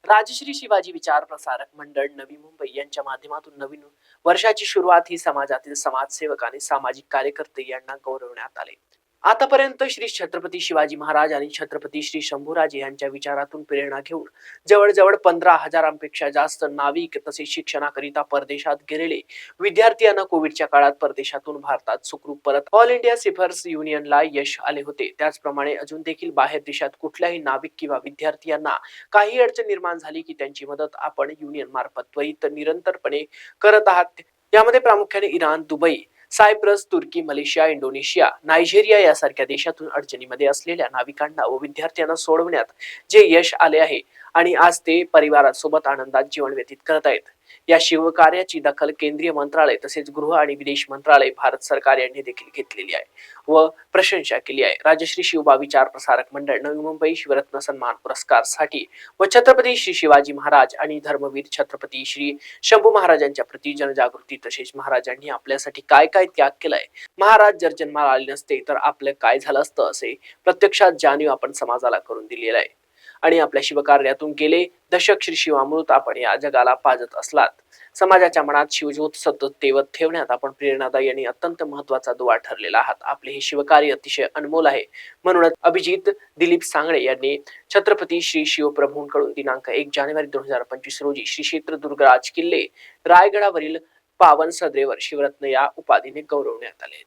राजश्री शिवाजी विचार प्रसारक मंडळ नवी मुंबई यांच्या माध्यमातून नवीन वर्षाची सुरुवात ही समाजातील समाजसेवक आणि सामाजिक कार्यकर्ते यांना गौरवण्यात आले। आतापर्यंत श्री छत्रपती शिवाजी महाराज आणि छत्रपती श्री शंभूराजे यांच्या विचारातून प्रेरणा घेऊन जवळजवळ 15,000पेक्षा जास्त नाविक तसेच शिक्षणाकरिता परदेशात गेलेले विद्यार्थी यांना कोविडच्या काळात परदेशातून भारतात सुखरूप परत ऑल इंडिया सिफर्स युनियनला यश आले होते। त्याचप्रमाणे अजून देखील बाहेर देशात कुठल्याही नाविक किंवा विद्यार्थी यांना काही अडचण निर्माण झाली की त्यांची मदत आपण युनियन मार्फत त्वरित निरंतरपणे करत आहात। यामध्ये प्रामुख्याने इराण, दुबई, सायप्रस, तुर्की, मलेशिया, इंडोनेशिया, नायजेरिया यासारख्या देशातून अडचणीमध्ये असलेल्या नाविकांना व विद्यार्थ्यांना सोडवण्यात जे यश आले आहे आणि आज ते परिवारासोबत आनंदात जीवन व्यतीत करत आहेत। या शिवकार्याची दखल केंद्रीय मंत्रालय तसेच गृह आणि विदेश मंत्रालय भारत सरकार यांनी देखील घेतलेली आहे व प्रशंसा केली आहे। राजश्री शिवबा विचार प्रसारक मंडळ नवी मुंबई शिवरत्न सन्मान पुरस्कार साठी व छत्रपती श्री शिवाजी महाराज आणि धर्मवीर छत्रपती श्री शंभू महाराजांच्या प्रति जनजागृती तसेच महाराजांनी आपल्यासाठी काय काय त्याग केलाय, महाराज जर जन्माला आले नसते तर आपलं काय झालं असतं असे प्रत्यक्षात जाणीव आपण समाजाला करून दिलेला आहे आणि आपल्या शिवकार्यातून गेले दशक श्री शिवामृत आपण या जगाला पाजत असलात। समाजाच्या मनात शिवज्योत सतत तेवत ठेवण्यात आपण प्रेरणादायी आणि अत्यंत महत्वाचा दुवा ठरलेला आहात। आपले हे शिवकार्य अतिशय अनमोल आहे। म्हणूनच अभिजित दिलीप सांगळे यांनी छत्रपती श्री शिवप्रभूंकडून दिनांक 1 जानेवारी 2025 रोजी श्री क्षेत्र दुर्गराज किल्ले रायगडावरील पावन सदरेवर शिवरत्न या उपाधीने गौरवण्यात आले।